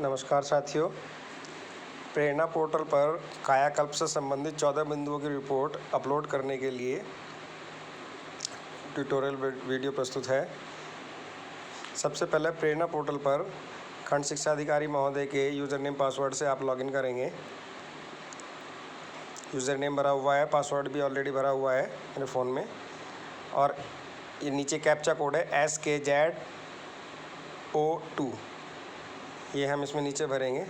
नमस्कार साथियों, प्रेरणा पोर्टल पर कायाकल्प से संबंधित 14 बिंदुओं की रिपोर्ट अपलोड करने के लिए ट्यूटोरियल वीडियो प्रस्तुत है। सबसे पहले प्रेरणा पोर्टल पर खंड शिक्षा अधिकारी महोदय के यूज़र नेम पासवर्ड से आप लॉगिन करेंगे। यूज़र नेम भरा हुआ है, पासवर्ड भी ऑलरेडी भरा हुआ है मेरे फ़ोन में, और ये नीचे कैप्चा कोड है SKZO2, ये हम इसमें नीचे भरेंगे।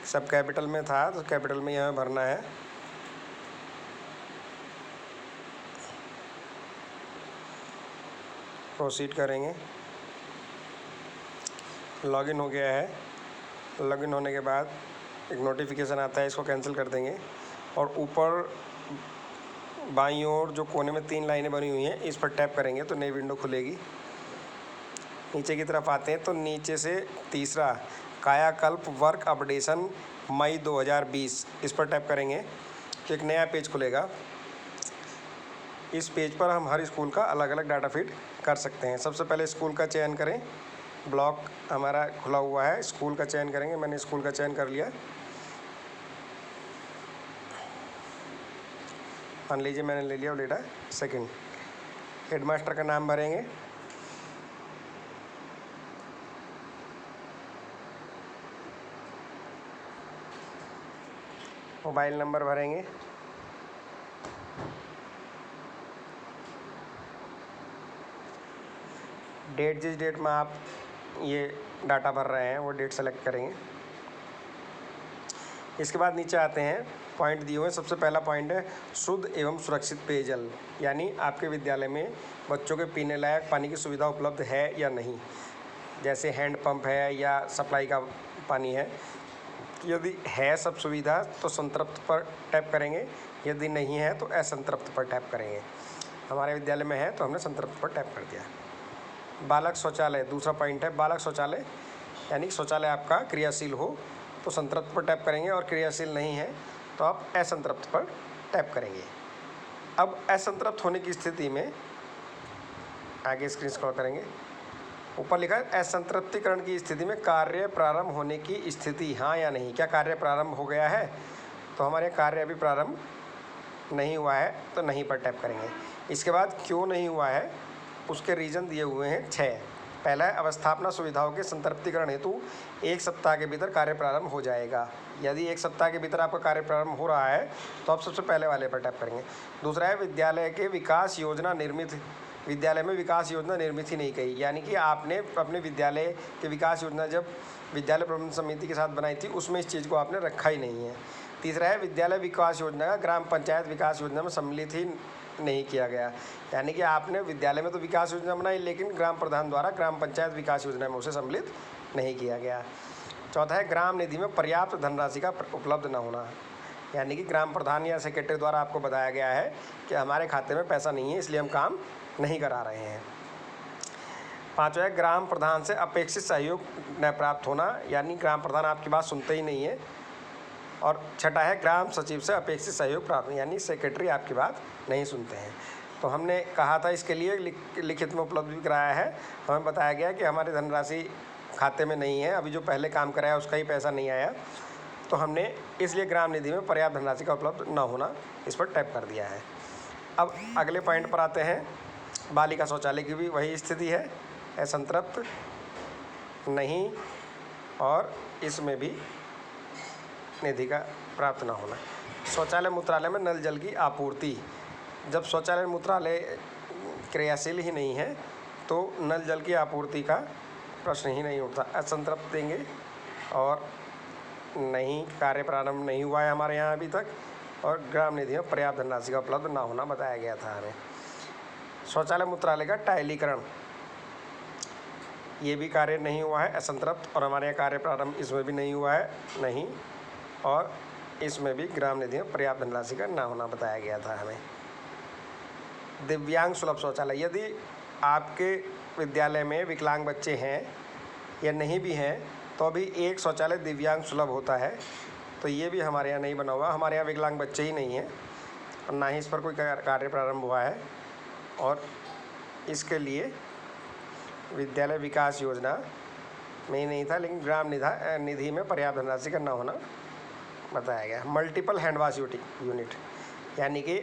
सब कैपिटल में था तो कैपिटल में यहाँ भरना है। प्रोसीड करेंगे। लॉगिन हो गया है। लॉगिन होने के बाद एक नोटिफिकेशन आता है, इसको कैंसिल कर देंगे और ऊपर बाईं ओर जो कोने में 3 लाइनें बनी हुई हैं इस पर टैप करेंगे तो नई विंडो खुलेगी। नीचे की तरफ आते हैं तो नीचे से तीसरा कायाकल्प वर्क अपडेशन मई 2020, इस पर टैप करेंगे तो एक नया पेज खुलेगा। इस पेज पर हम हर स्कूल का अलग अलग डाटा फीड कर सकते हैं। सबसे पहले स्कूल का चयन करें। ब्लॉक हमारा खुला हुआ है, स्कूल का चयन करेंगे। मैंने स्कूल का चयन कर लिया। मान लीजिए मैंने ले लिया डेटा सेकंड। हेडमास्टर का नाम भरेंगे। मोबाइल नंबर भरेंगे। डेट, जिस डेट में आप ये डाटा भर रहे हैं वो डेट सेलेक्ट करेंगे। इसके बाद नीचे आते हैं, पॉइंट दिए हुए हैं। सबसे पहला पॉइंट है शुद्ध एवं सुरक्षित पेयजल, यानी आपके विद्यालय में बच्चों के पीने लायक पानी की सुविधा उपलब्ध है या नहीं। जैसे हैंड पंप है या सप्लाई का पानी है। यदि है सब सुविधा तो संतृप्त पर टैप करेंगे, यदि नहीं है तो असंतृप्त पर टैप करेंगे। हमारे विद्यालय में है तो हमने संतृप्त पर टैप कर दिया। बालक शौचालय, दूसरा पॉइंट है बालक शौचालय, यानी शौचालय आपका क्रियाशील हो तो संतृप्त पर टैप करेंगे और क्रियाशील नहीं है तो आप असंतृप्त पर टैप करेंगे। अब असंतृप्त होने की स्थिति में आगे स्क्रीन स्क्रॉल करेंगे, ऊपर लिखा है असंतृप्तिकरण की स्थिति में कार्य प्रारंभ होने की स्थिति, हाँ या नहीं। क्या कार्य प्रारंभ हो गया है? तो हमारे कार्य अभी प्रारंभ नहीं हुआ है तो नहीं पर टैप करेंगे। इसके बाद क्यों नहीं हुआ है उसके रीज़न दिए हुए हैं 6। पहला है अवस्थापना सुविधाओं के संतृप्तिकरण हेतु 1 सप्ताह के भीतर कार्य प्रारंभ हो जाएगा। यदि 1 सप्ताह के भीतर आपका कार्य प्रारंभ हो रहा है तो आप सबसे पहले वाले पर टैप करेंगे। दूसरा है विद्यालय के विकास योजना निर्मित, विद्यालय में विकास योजना निर्मित ही नहीं कही, यानी कि आपने अपने विद्यालय के विकास योजना जब विद्यालय प्रबंधन समिति के साथ बनाई थी उसमें इस चीज़ को आपने रखा ही नहीं है। तीसरा है विद्यालय विकास योजना का ग्राम पंचायत विकास योजना में सम्मिलित ही नहीं किया गया, यानी कि आपने विद्यालय में तो विकास योजना बनाई लेकिन ग्राम प्रधान द्वारा ग्राम पंचायत विकास योजना में उसे सम्मिलित नहीं किया गया। चौथा है ग्राम निधि में पर्याप्त धनराशि का उपलब्ध न होना, यानी कि ग्राम प्रधान या सेक्रेटरी द्वारा आपको बताया गया है कि हमारे खाते में पैसा नहीं है इसलिए हम काम नहीं करा रहे हैं। पाँचवा है ग्राम प्रधान से अपेक्षित सहयोग न प्राप्त होना, यानी ग्राम प्रधान आपकी बात सुनते ही नहीं है। और छठा है ग्राम सचिव से अपेक्षित सहयोग प्राप्त, यानी सेक्रेटरी आपकी बात नहीं सुनते हैं। तो हमने कहा था इसके लिए लिखित में उपलब्ध भी कराया है। हमें बताया गया कि हमारी धनराशि खाते में नहीं है, अभी जो पहले काम कराया उसका ही पैसा नहीं आया, तो हमने इसलिए ग्राम निधि में पर्याप्त धनराशि का उपलब्ध न होना इस पर टैप कर दिया है। अब अगले पॉइंट पर आते हैं। बालिका शौचालय की भी वही स्थिति है, असंतृप्त नहीं, और इसमें भी निधि का प्राप्त न होना। शौचालय मूत्रालय में नल जल की आपूर्ति, जब शौचालय मूत्रालय क्रियाशील ही नहीं है तो नल जल की आपूर्ति का प्रश्न ही नहीं उठता। असंतृप्त देंगे और नहीं, कार्य प्रारंभ नहीं हुआ है हमारे यहाँ अभी तक, और ग्राम निधि में पर्याप्त धनराशि का उपलब्ध न होना बताया गया था हमें। शौचालय मूत्रालय का टाइलीकरण, ये भी कार्य नहीं हुआ है, असंतृप्त, और हमारे यहाँ कार्य प्रारंभ इसमें भी नहीं हुआ है, नहीं, और इसमें भी ग्राम निधि में पर्याप्त धनराशि का न होना बताया गया था हमें। दिव्यांग सुलभ शौचालय, यदि आपके विद्यालय में विकलांग बच्चे हैं या नहीं भी हैं तो अभी एक शौचालय दिव्यांग सुलभ होता है, तो ये भी हमारे यहाँ नहीं बना हुआ। हमारे यहाँ विकलांग बच्चे ही नहीं हैं और ना ही इस पर कोई कार्य प्रारंभ हुआ है, और इसके लिए विद्यालय विकास योजना में ही नहीं था, लेकिन ग्राम निधि में पर्याप्त धनराशि का न होना बताया गया। मल्टीपल हैंड वॉश यूनिट, यानी कि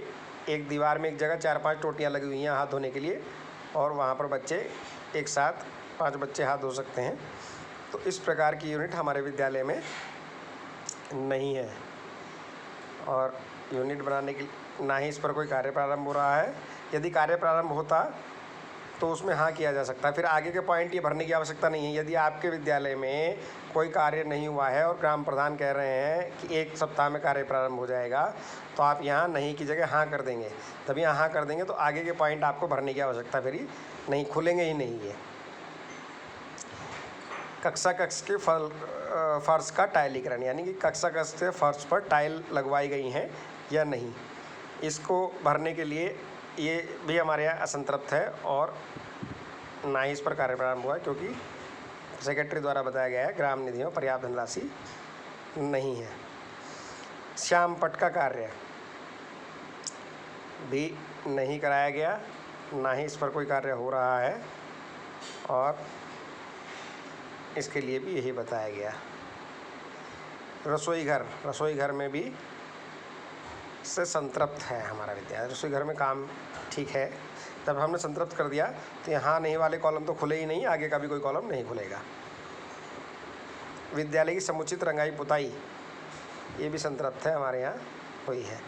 एक दीवार में एक जगह 4-5 टोटियाँ लगी हुई हैं हाथ धोने के लिए, और वहाँ पर बच्चे एक साथ 5 बच्चे हाथ धो सकते हैं। तो इस प्रकार की यूनिट हमारे विद्यालय में नहीं है, और यूनिट बनाने की ना ही इस पर कोई कार्य प्रारंभ हो रहा है। यदि कार्य प्रारंभ होता तो उसमें हाँ किया जा सकता है। फिर आगे के पॉइंट ये भरने की आवश्यकता नहीं है। यदि आपके विद्यालय में कोई कार्य नहीं हुआ है और ग्राम प्रधान कह रहे हैं कि 1 सप्ताह में कार्य प्रारंभ हो जाएगा, तो आप यहाँ नहीं की जगह हाँ कर देंगे। तब यहाँ हाँ कर देंगे तो आगे के पॉइंट आपको भरने की आवश्यकता फिर नहीं, खुलेंगे ही नहीं ये। कक्षा कक्ष के फर्श का टाइलीकरण, यानी कि कक्षा कक्ष के फर्श पर टाइल लगवाई गई हैं या नहीं, इसको भरने के लिए ये भी हमारे यहाँ असंतृप्त है, और ना ही इस पर कार्य प्रारंभ हुआ है, क्योंकि सेक्रेटरी द्वारा बताया गया है ग्राम निधि में पर्याप्त धनराशि नहीं है। श्याम पट का कार्य भी नहीं कराया गया, ना ही इस पर कोई कार्य हो रहा है, और इसके लिए भी यही बताया गया। रसोई घर में भी से संतृप्त है हमारा विद्यालय। रसोई घर में काम ठीक है, तब हमने संतृप्त कर दिया तो यहाँ नहीं वाले कॉलम तो खुले ही नहीं, आगे का भी कोई कॉलम नहीं खुलेगा। विद्यालय की समुचित रंगाई पुताई, ये भी संतृप्त है, हमारे यहाँ हुई है।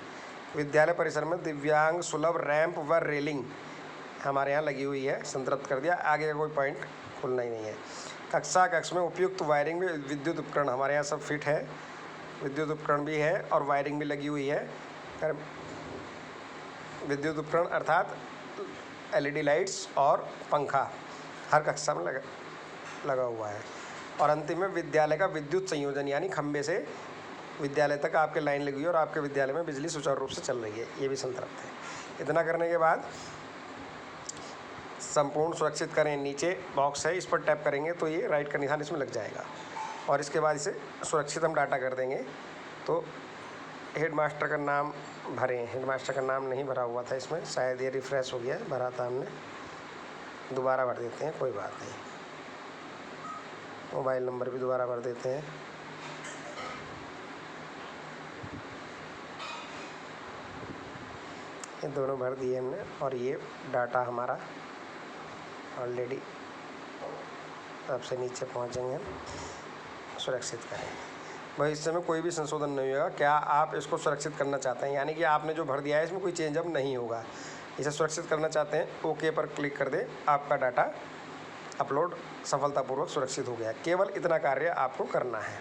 विद्यालय परिसर में दिव्यांग सुलभ रैंप व रेलिंग हमारे यहाँ लगी हुई है, संतृप्त कर दिया, आगे का कोई पॉइंट खुलना ही नहीं है। कक्षा कक्ष में उपयुक्त वायरिंग में विद्युत उपकरण, हमारे यहाँ सब फिट है, विद्युत उपकरण भी है और वायरिंग भी लगी हुई है। विद्युत उपकरण अर्थात LED लाइट्स और पंखा हर कक्षा में लगा हुआ है। और अंतिम में विद्यालय का विद्युत संयोजन, यानी खंभे से विद्यालय तक आपके लाइन लगी हुई है और आपके विद्यालय में बिजली सुचारू रूप से चल रही है, ये भी संतृप्त है। इतना करने के बाद संपूर्ण सुरक्षित करें, नीचे बॉक्स है, इस पर टैप करेंगे तो ये राइट का निशान इसमें लग जाएगा, और इसके बाद इसे सुरक्षित हम डाटा कर देंगे। तो हेडमास्टर का नाम भरें, हेडमास्टर का नाम नहीं भरा हुआ था इसमें, शायद ये रिफ़्रेश हो गया है, भरा था हमने, दोबारा भर देते हैं, कोई बात नहीं। मोबाइल नंबर भी दोबारा भर देते हैं। ये दोनों भर दिए हमने, और ये डाटा हमारा ऑलरेडी सबसे नीचे पहुंचेंगे। सुरक्षित करें, भविष्य में कोई भी संशोधन नहीं होगा। क्या आप इसको सुरक्षित करना चाहते हैं, यानी कि आपने जो भर दिया है इसमें कोई चेंज अब नहीं होगा, इसे सुरक्षित करना चाहते हैं, ओके पर क्लिक कर दें, आपका डाटा अपलोड सफलतापूर्वक सुरक्षित हो गया। केवल इतना कार्य आपको करना है।